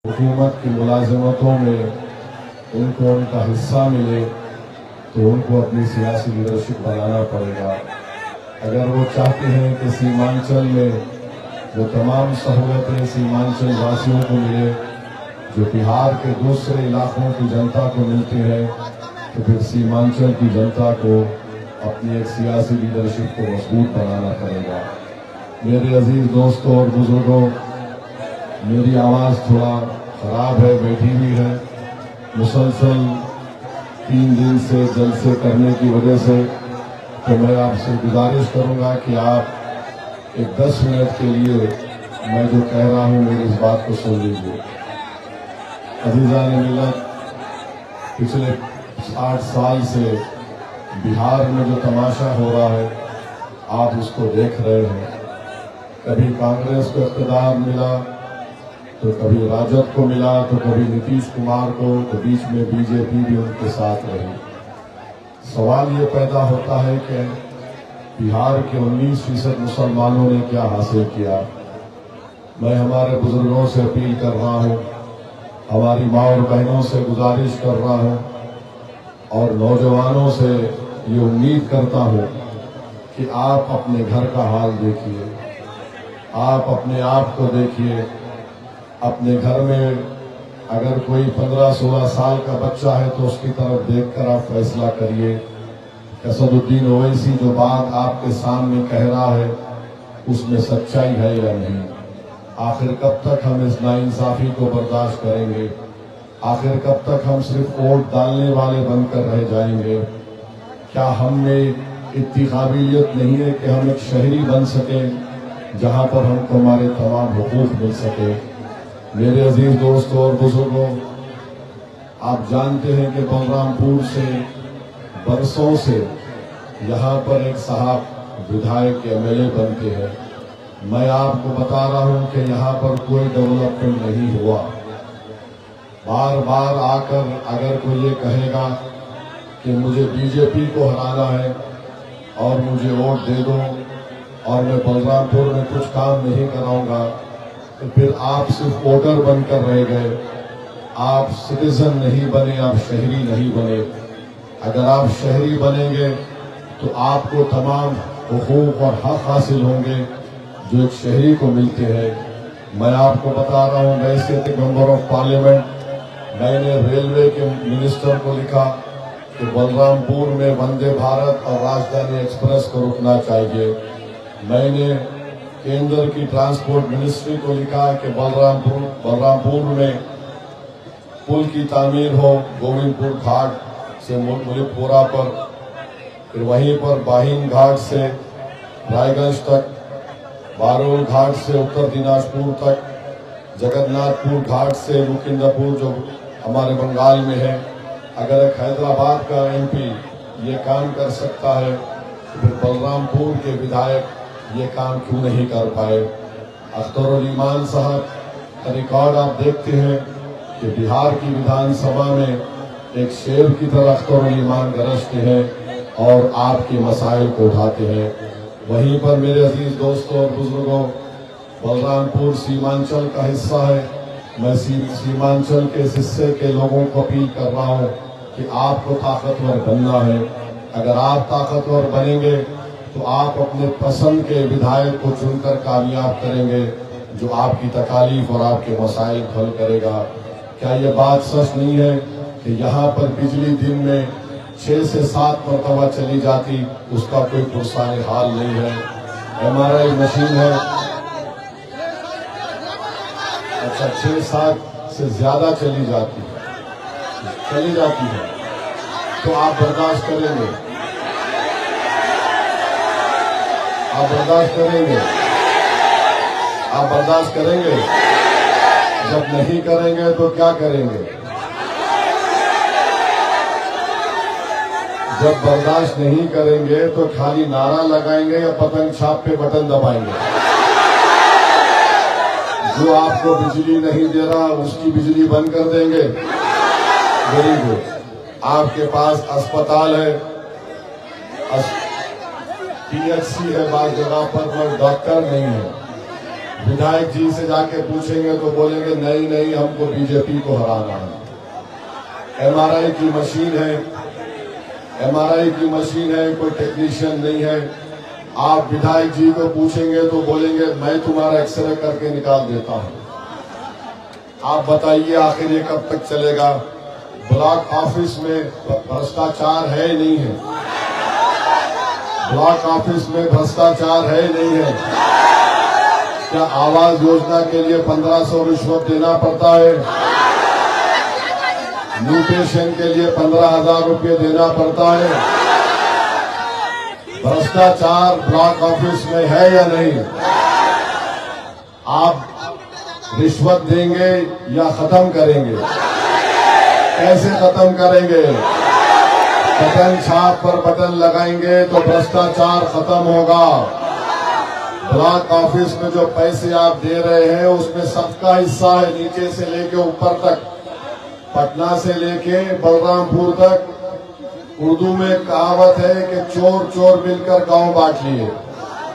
हुकूमत की मुलाजमतों में उनको उनका हिस्सा मिले तो उनको अपनी सियासी लीडरशिप बनाना पड़ेगा। अगर वो चाहते हैं कि सीमांचल में वो तमाम सहूलतें सीमांचल वासियों को मिले जो बिहार के दूसरे इलाकों की जनता को मिलती है, तो फिर सीमांचल की जनता को अपनी एक सियासी लीडरशिप को मजबूत बनाना पड़ेगा। मेरे अजीज दोस्तों और बुजुर्गों, मेरी आवाज़ थोड़ा खराब है, बैठी हुई है। मुसलसल 3 दिन से जलसे करने की वजह से तो मैं आपसे गुजारिश करूंगा कि आप एक 10 मिनट के लिए मैं जो कह रहा हूं मेरी इस बात को सुन लीजिए। अजीज़ान मिल्लत, पिछले 60 साल से बिहार में जो तमाशा हो रहा है आप उसको देख रहे हैं। कभी कांग्रेस को इक़्तिदार मिला तो कभी राजद को मिला तो कभी नीतीश कुमार को, तो बीच में बीजेपी भी उनके साथ रही। सवाल ये पैदा होता है कि बिहार के 19% मुसलमानों ने क्या हासिल किया। मैं हमारे बुजुर्गों से अपील कर रहा हूँ, हमारी माँ और बहनों से गुजारिश कर रहा हूँ और नौजवानों से ये उम्मीद करता हूँ कि आप अपने घर का हाल देखिए, आप अपने आप को देखिए। अपने घर में अगर कोई 15-16 साल का बच्चा है तो उसकी तरफ देखकर आप फैसला करिए। असदुद्दीन ओवैसी जो बात आपके सामने कह रहा है उसमें सच्चाई है या नहीं। आखिर कब तक हम इस नाइंसाफी को बर्दाश्त करेंगे? आखिर कब तक हम सिर्फ वोट डालने वाले बनकर रह जाएंगे? क्या हम में इतनी काबिलियत नहीं है कि हम एक शहरी बन सकें जहां पर हमको हमारे तमाम हुकूक मिल सके? मेरे अजीज दोस्तों और बुजुर्गों, आप जानते हैं कि बलरामपुर से बरसों से यहाँ पर एक साहब विधायक MLA बनते हैं। मैं आपको बता रहा हूँ कि यहाँ पर कोई डेवलपमेंट नहीं हुआ। बार बार आकर अगर कोई ये कहेगा कि मुझे बीजेपी को हराना है और मुझे वोट दे दो और मैं बलरामपुर में कुछ काम नहीं कराऊंगा, तो फिर आप सिर्फ वोटर बनकर रह गए, आप सिटीजन नहीं बने, आप शहरी नहीं बने। अगर आप शहरी बनेंगे तो आपको तमाम हुकूक और हक हासिल होंगे जो एक शहरी को मिलते हैं। मैं आपको बता रहा हूँ, मैं सिर्फ मेंबर ऑफ पार्लियामेंट, मैंने रेलवे के मिनिस्टर को लिखा कि बलरामपुर में वंदे भारत और राजधानी एक्सप्रेस को रुकना चाहिए। मैंने केंद्र की ट्रांसपोर्ट मिनिस्ट्री को लिखा कि बलरामपुर में पुल की तामीर हो, गोविंदपुर घाट से मुलिकपुरा पर, फिर वहीं पर बाहिन घाट से रायगंज तक, बारोल घाट से उत्तर दिनाजपुर तक, जगन्नाथपुर घाट से मुकिंदापुर जो हमारे बंगाल में है। अगर एक हैदराबाद का MP ये काम कर सकता है तो फिर बलरामपुर के विधायक ये काम क्यों नहीं कर पाए? अख्तरुल ईमान साहब का रिकॉर्ड आप देखते हैं कि बिहार की विधानसभा में एक शेर की तरह अख्तरुल ईमान गरजते हैं और आपके मसाइल को उठाते हैं। वहीं पर मेरे अजीज दोस्तों और बुजुर्गों, बलरामपुर सीमांचल का हिस्सा है। मैं सीमांचल के इस हिस्से के लोगों को अपील कर रहा हूँ कि आपको ताकतवर बनना है। अगर आप ताकतवर बनेंगे तो आप अपने पसंद के विधायक को चुनकर कामयाब करेंगे जो आपकी तकालीफ और आपके मसाइल हल करेगा। क्या ये बात सच नहीं है कि यहाँ पर बिजली दिन में 6 से 7 मरतबा चली जाती, उसका कोई पुरसाने हाल नहीं है? MRI मशीन है, अच्छा 6-7 से ज्यादा चली जाती है, तो आप बर्दाश्त करेंगे? आप बर्दाश्त करेंगे? आप बर्दाश्त करेंगे? जब नहीं करेंगे तो क्या करेंगे? जब बर्दाश्त नहीं करेंगे तो खाली नारा लगाएंगे या पतंग छाप पे बटन दबाएंगे? जो आपको बिजली नहीं दे रहा उसकी बिजली बंद कर देंगे? Very good. आपके पास अस्पताल है, PHC है, बात जगह पर डॉक्टर नहीं है। विधायक जी से जाके पूछेंगे तो बोलेंगे नहीं नहीं हमको बीजेपी को हराना है। एमआरआई की मशीन है, एमआरआई की मशीन है, कोई टेक्नीशियन नहीं है। आप विधायक जी को पूछेंगे तो बोलेंगे मैं तुम्हारा एक्सरे करके निकाल देता हूं। आप बताइए आखिर ये कब तक चलेगा? ब्लॉक ऑफिस में भ्रष्टाचार है नहीं है? ब्लॉक ऑफिस में भ्रष्टाचार है नहीं है? क्या आवास योजना के लिए 1500 रिश्वत देना पड़ता है? म्यूटेशन के लिए 15,000 रुपये देना पड़ता है? भ्रष्टाचार ब्लॉक ऑफिस में है या नहीं? आप रिश्वत देंगे या खत्म करेंगे? कैसे खत्म करेंगे? बटन छाप पर बटन लगाएंगे तो भ्रष्टाचार खत्म होगा। ब्लॉक ऑफिस में जो पैसे आप दे रहे हैं उसमें सबका हिस्सा है, नीचे से लेके ऊपर तक, पटना से लेके बलरामपुर तक। उर्दू में कहावत है कि चोर चोर मिलकर गांव बांट लिए,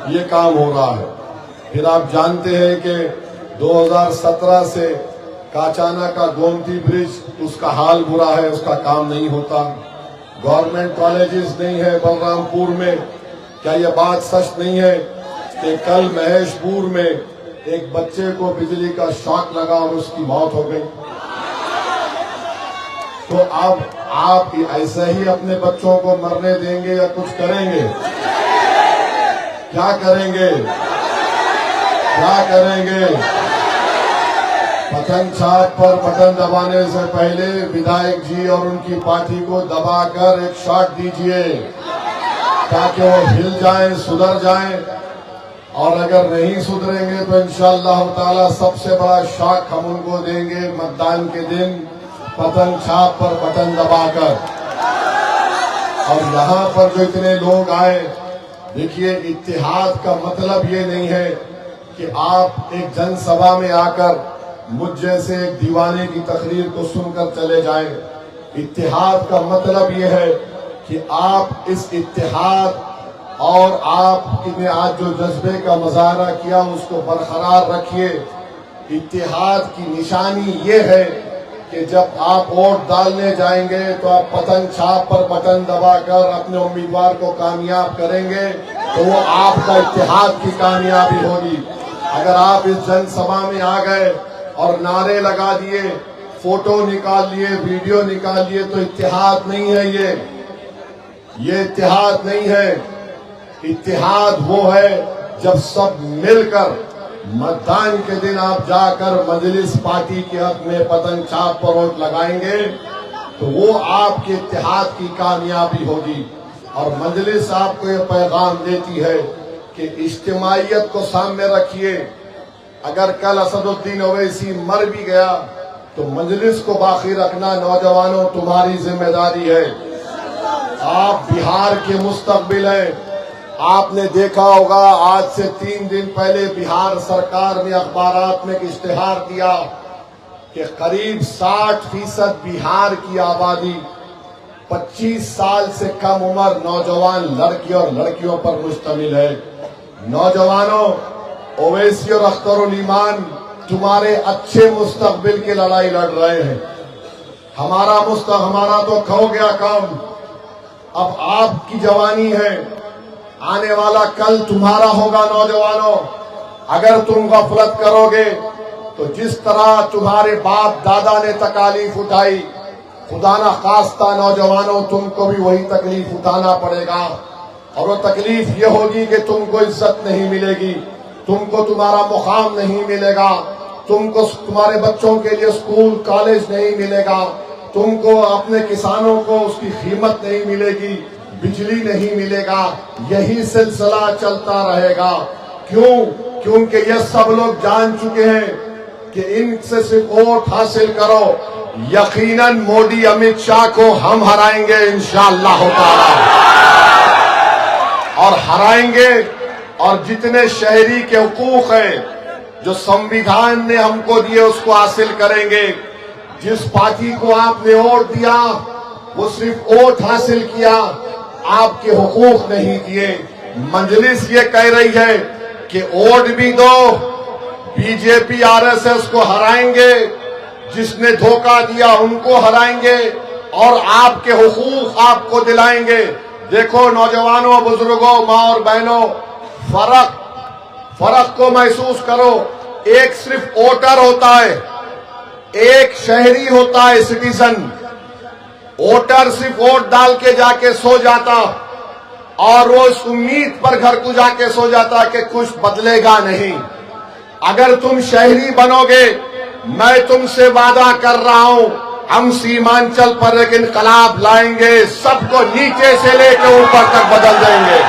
ये काम हो रहा है। फिर आप जानते हैं कि 2017 से काचाना का गोमती ब्रिज, उसका हाल बुरा है, उसका काम नहीं होता। गवर्नमेंट कॉलेजेस नहीं है बलरामपुर में। क्या यह बात सच नहीं है कि कल महेशपुर में एक बच्चे को बिजली का शॉक लगा और उसकी मौत हो गई? तो अब आप ऐसे ही अपने बच्चों को मरने देंगे या कुछ करेंगे? क्या करेंगे? क्या करेंगे? बटन छाप पर बटन दबाने से पहले विधायक जी और उनकी पार्टी को दबाकर एक शॉट दीजिए ताकि वो हिल जाएं, सुधर जाएं। और अगर नहीं सुधरेंगे तो इंशाअल्लाह ताला सबसे बड़ा शॉक हम उनको देंगे मतदान के दिन, बटन छाप पर बटन दबाकर। और यहाँ पर जो इतने लोग आए, देखिए इत्तेहाद का मतलब ये नहीं है कि आप एक जनसभा में आकर मुझ जैसे एक दीवाने की तकरीर को सुनकर चले जाएं। इत्तेहाद का मतलब ये है कि आप इस इत्तेहाद और आपने आज जो जज्बे का मुजाहरा किया उसको बरकरार रखिए। इत्तेहाद की निशानी ये है कि जब आप वोट डालने जाएंगे तो आप बटन छाप पर बटन दबाकर अपने उम्मीदवार को कामयाब करेंगे तो वो आपका इत्तेहाद की कामयाबी होगी। अगर आप इस जनसभा में आ गए और नारे लगा दिए, फोटो निकाल लिए, वीडियो निकाल लिए, तो इत्तेहाद नहीं है ये इत्तेहाद नहीं है। इत्तेहाद वो है जब सब मिलकर मतदान के दिन आप जाकर मजलिस पार्टी के हक में बटन छाप पर वोट लगाएंगे तो वो आपके इत्तेहाद की कामयाबी होगी। और मजलिस आपको ये पैगाम देती है कि इज्तिमाइयत को सामने रखिए। अगर कल असदुद्दीन ओवैसी मर भी गया तो मजलिस को बाकी रखना नौजवानों तुम्हारी जिम्मेदारी है। आप बिहार के मुस्तकबिल हैं। आपने देखा होगा आज से 3 दिन पहले बिहार सरकार ने अखबारात में एक इश्तिहार दिया कि करीब 60% बिहार की आबादी 25 साल से कम उम्र नौजवान लड़की और लड़कियों पर मुश्तमिल है। नौजवानों, ओवैसी और अख्तरुल ईमान तुम्हारे अच्छे मुस्तकबिल की लड़ाई लड़ रहे हैं। हमारा तो खो गया काम। अब आपकी जवानी है, आने वाला कल तुम्हारा होगा। नौजवानों, अगर तुम गफलत करोगे तो जिस तरह तुम्हारे बाप दादा ने तकालीफ उठाई, खुदा ना खास्ता नौजवानों तुमको भी वही तकलीफ उठाना पड़ेगा। और वो तकलीफ ये होगी कि तुमको इज्जत नहीं मिलेगी, तुमको तुम्हारा मुकाम नहीं मिलेगा, तुमको तुम्हारे बच्चों के लिए स्कूल कॉलेज नहीं मिलेगा, तुमको अपने किसानों को उसकी कीमत नहीं मिलेगी, बिजली नहीं मिलेगा। यही सिलसिला चलता रहेगा। क्यों? क्योंकि ये सब लोग जान चुके हैं कि इनसे सिर्फ वोट हासिल करो, यकीनन मोदी अमित शाह को हम हराएंगे इंशाअल्लाह ताला, और हराएंगे। और जितने शहरी के हुकूक है जो संविधान ने हमको दिए उसको हासिल करेंगे। जिस पार्टी को आपने वोट दिया वो सिर्फ वोट हासिल किया, आपके हुकूक नहीं दिए। मजलिस ये कह रही है कि वोट भी दो बीजेपी आरएसएस को हराएंगे, जिसने धोखा दिया उनको हराएंगे और आपके हुकूक आपको दिलाएंगे। देखो नौजवानों, बुजुर्गों, माँ और बहनों, फर्क को महसूस करो। एक सिर्फ वोटर होता है, एक शहरी होता है सिटीजन। वोटर सिर्फ वोट डाल के जाके सो जाता और वो इस उम्मीद पर घर को जाके सो जाता कि कुछ बदलेगा नहीं। अगर तुम शहरी बनोगे, मैं तुमसे वादा कर रहा हूं, हम सीमांचल पर एक इनकलाब लाएंगे, सबको नीचे से लेकर ऊपर तक बदल देंगे।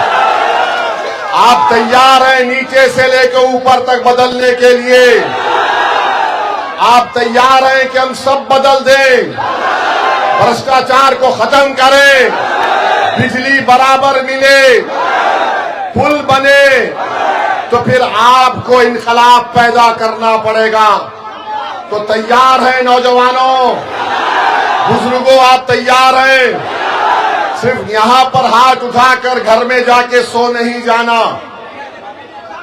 आप तैयार हैं नीचे से लेकर ऊपर तक बदलने के लिए? आप तैयार हैं कि हम सब बदल दें, भ्रष्टाचार को खत्म करें, बिजली बराबर मिले, पुल बने? तो फिर आपको इनकलाब पैदा करना पड़ेगा। तो तैयार हैं नौजवानों, बुजुर्गों, आप तैयार हैं? सिर्फ यहां पर हाथ उठाकर घर में जाके सो नहीं जाना,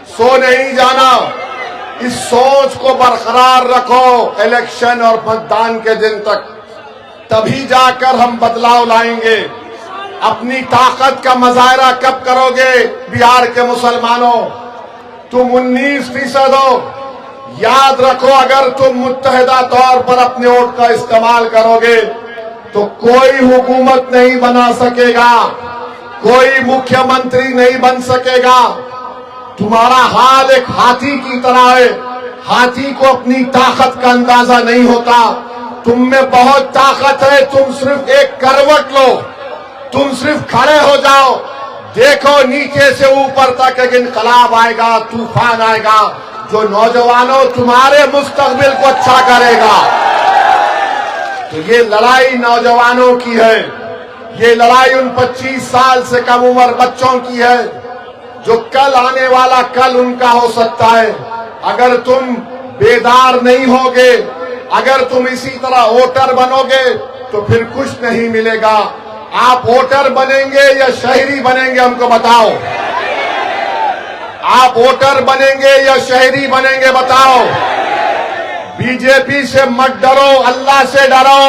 सो नहीं जाना। इस सोच को बरकरार रखो इलेक्शन और मतदान के दिन तक, तभी जाकर हम बदलाव लाएंगे। अपनी ताकत का मुजाहरा कब करोगे बिहार के मुसलमानों? तुम 19% हो। याद रखो, अगर तुम मुत्तहिदा तौर पर अपने वोट का इस्तेमाल करोगे तो कोई हुकूमत नहीं बना सकेगा, कोई मुख्यमंत्री नहीं बन सकेगा। तुम्हारा हाल एक हाथी की तरह है। हाथी को अपनी ताकत का अंदाजा नहीं होता। तुम में बहुत ताकत है, तुम सिर्फ एक करवट लो, तुम सिर्फ खड़े हो जाओ। देखो नीचे से ऊपर तक एक इनकलाब आएगा, तूफान आएगा, जो नौजवानों तुम्हारे मुस्तकबिल को अच्छा करेगा। तो ये लड़ाई नौजवानों की है, ये लड़ाई उन 25 साल से कम उम्र बच्चों की है, जो कल आने वाला कल उनका हो सकता है। अगर तुम बेदार नहीं होगे, अगर तुम इसी तरह वोटर बनोगे तो फिर कुछ नहीं मिलेगा। आप वोटर बनेंगे या शहरी बनेंगे, हमको बताओ। आप वोटर बनेंगे या शहरी बनेंगे, बताओ। बीजेपी से मत डरो, अल्लाह से डरो,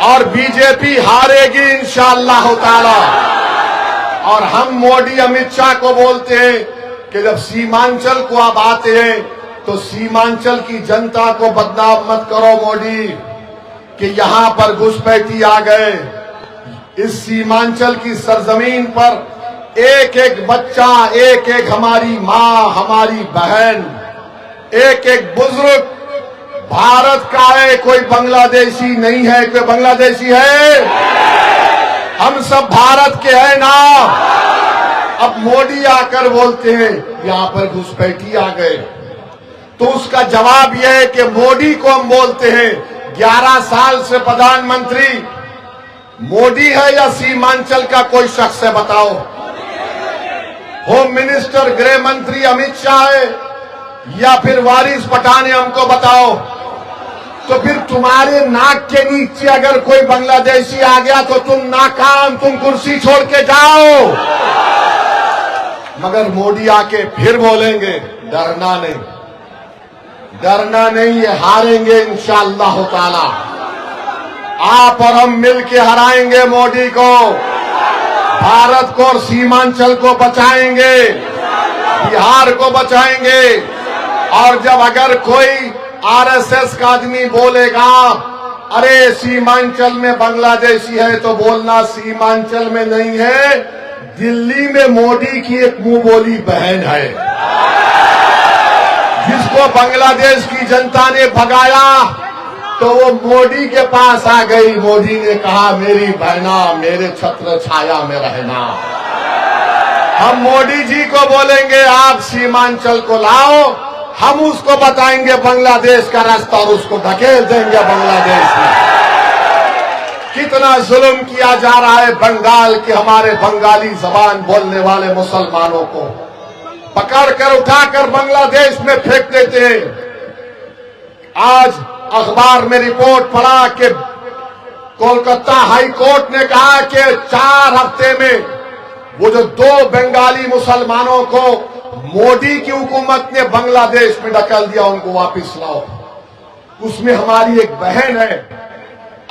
और बीजेपी हारेगी इंशाअल्लाह ताला। और हम मोदी अमित शाह को बोलते हैं कि जब सीमांचल को आप आते हैं तो सीमांचल की जनता को बदनाम मत करो मोदी, कि यहां पर घुसपैठी आ गए। इस सीमांचल की सरजमीन पर एक एक बच्चा, एक एक हमारी माँ, हमारी बहन, एक एक बुजुर्ग भारत का है, कोई बांग्लादेशी नहीं है। कोई बांग्लादेशी है? हम सब भारत के हैं ना। अब मोदी आकर बोलते हैं यहां पर घुसपैठी आ गए, तो उसका जवाब यह है कि मोदी को हम बोलते हैं 11 साल से प्रधानमंत्री मोदी है या सीमांचल का कोई शख्स है, बताओ। होम मिनिस्टर, गृह मंत्री अमित शाह है या फिर वारिस पठान है, हमको बताओ। तो फिर तुम्हारे नाक के नीचे अगर कोई बांग्लादेशी आ गया तो तुम नाकाम, तुम कुर्सी छोड़ के जाओ। मगर मोदी आके फिर बोलेंगे डरना नहीं, डरना नहीं, ये हारेंगे इंशाअल्लाह ताला। आप और हम मिलके हराएंगे मोदी को, भारत को और सीमांचल को बचाएंगे, बिहार को बचाएंगे। और जब अगर कोई आरएसएस का आदमी बोलेगा अरे सीमांचल में बांग्लादेशी है, तो बोलना सीमांचल में नहीं है, दिल्ली में मोदी की एक मुंह बोली बहन है, जिसको बांग्लादेश की जनता ने भगाया तो वो मोदी के पास आ गई। मोदी ने कहा मेरी बहना, मेरे छत्र छाया में रहना। हम मोदी जी को बोलेंगे आप सीमांचल को लाओ, हम उसको बताएंगे बांग्लादेश का रास्ता और उसको धकेल देंगे बांग्लादेश में। कितना जुल्म किया जा रहा है बंगाल के हमारे बंगाली जबान बोलने वाले मुसलमानों को पकड़कर उठाकर बांग्लादेश में फेंक देते हैं। आज अखबार में रिपोर्ट पढ़ा कि कोलकाता हाई कोर्ट ने कहा कि 4 हफ्ते में वो जो 2 बंगाली मुसलमानों को मोदी की हुकूमत ने बांग्लादेश में ढकेल दिया, उनको वापस लाओ। उसमें हमारी एक बहन है,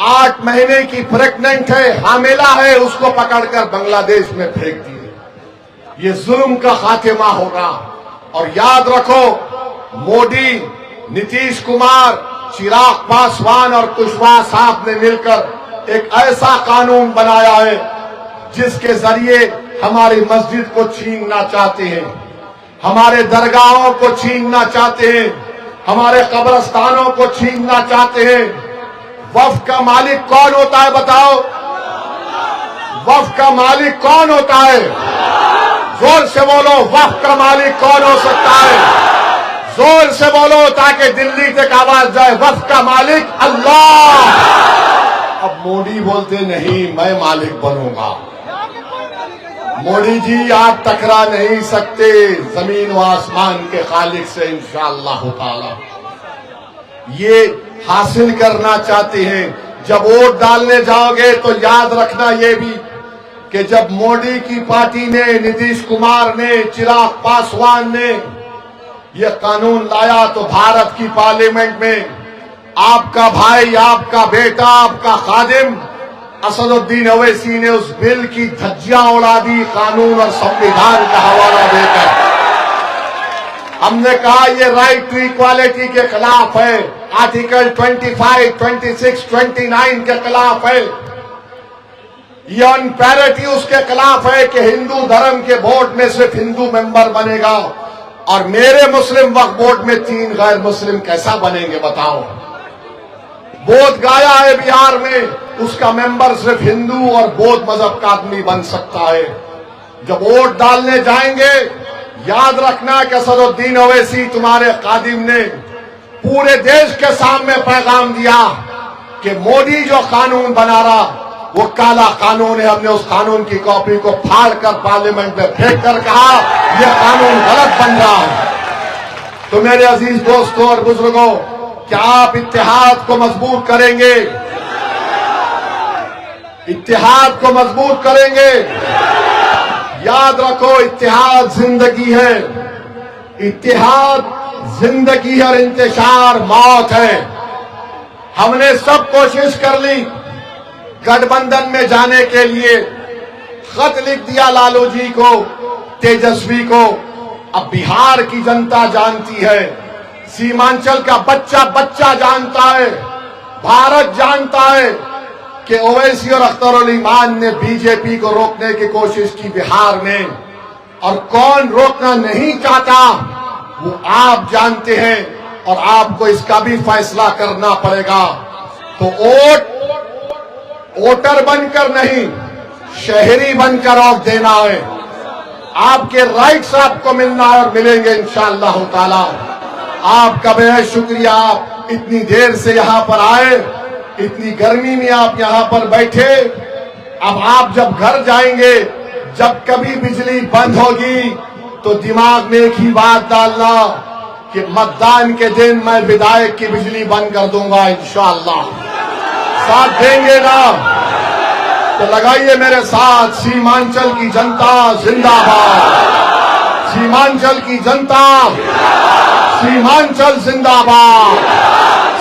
8 महीने की प्रेग्नेंट है, हामिला है, उसको पकड़कर बांग्लादेश में फेंक दिए। ये जुल्म का खात्मा होगा। और याद रखो, मोदी, नीतीश कुमार, चिराग पासवान और कुशवाहा साहब ने मिलकर एक ऐसा कानून बनाया है जिसके जरिए हमारी मस्जिद को छीनना चाहते हैं, हमारे दरगाहों को छीनना चाहते हैं, हमारे कब्रस्तानों को छीनना चाहते हैं। वक्फ का मालिक कौन होता है बताओ? वक्फ का मालिक कौन होता है? जोर से बोलो, वक्फ का मालिक कौन हो सकता है? जोर से बोलो ताकि दिल्ली तक आवाज जाए, वक्फ का मालिक अल्लाह। अब मोदी बोलते नहीं, मैं मालिक बनूंगा। मोदी जी, आप टकरा नहीं सकते जमीन व आसमान के खालिक से इंशाअल्लाह ताला। ये हासिल करना चाहते हैं। जब वोट डालने जाओगे तो याद रखना ये भी कि जब मोदी की पार्टी ने, नीतीश कुमार ने, चिराग पासवान ने यह कानून लाया तो भारत की पार्लियामेंट में आपका भाई, आपका बेटा, आपका खादिम असदुद्दीन ओवैसी ने उस बिल की धज्जियां उड़ा दी, कानून और संविधान का हवाला देकर। हमने कहा ये राइट टू इक्वालिटी के खिलाफ है, आर्टिकल 25, 26, 29 के खिलाफ है, ये अनपैरिटी उसके खिलाफ है कि हिंदू धर्म के बोर्ड में सिर्फ हिंदू मेंबर बनेगा और मेरे मुस्लिम वक्फ बोर्ड में 3 गैर मुस्लिम कैसा बनेंगे बताओ। बोध गाया है बिहार में, उसका मेंबर सिर्फ हिंदू और बौद्ध मजहब का आदमी बन सकता है। जब वोट डालने जाएंगे याद रखना कि असदुद्दीन ओवैसी तुम्हारे कादिम ने पूरे देश के सामने पैगाम दिया कि मोदी जो कानून बना रहा वो काला कानून है। हमने उस कानून की कॉपी को फाड़कर पार्लियामेंट में फेंक कर कहा यह कानून गलत बन रहा है। तो मेरे अजीज दोस्तों और बुजुर्गों, क्या आप इत्तेहाद को मजबूत करेंगे? इत्तेहाद को मजबूत करेंगे। याद रखो, इत्तेहाद जिंदगी है, इत्तेहाद जिंदगी और इंतशार मौत है। हमने सब कोशिश कर ली गठबंधन में जाने के लिए, खत लिख दिया लालू जी को, तेजस्वी को। अब बिहार की जनता जानती है, सीमांचल का बच्चा बच्चा जानता है, भारत जानता है कि ओवैसी और अख्तरुल ईमान ने बीजेपी को रोकने की कोशिश की बिहार में, और कौन रोकना नहीं चाहता वो आप जानते हैं। और आपको इसका भी फैसला करना पड़ेगा। तो वोटर बनकर नहीं, शहरी बनकर वोट देना है। आपके राइट्स आपको मिलना है और मिलेंगे इंशाअल्लाह ताला। आपका बेहद शुक्रिया, आप इतनी देर से यहां पर आए, इतनी गर्मी में आप यहां पर बैठे। अब आप जब घर जाएंगे, जब कभी बिजली बंद होगी तो दिमाग में एक ही बात डालना कि मतदान के दिन मैं विधायक की बिजली बंद कर दूंगा इंशाअल्लाह। साथ देंगे ना? तो लगाइए मेरे साथ, सीमांचल की जनता जिंदाबाद, सीमांचल की जनता, सीमांचल जिंदाबाद,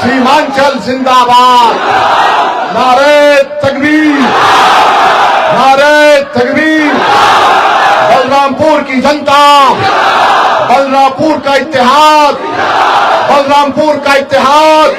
सीमांचल जिंदाबाद। नारे तकबीर, नारे तकबीर। बलरामपुर की जनता, बलरामपुर का इत्तेहाद, बलरामपुर का इत्तेहाद।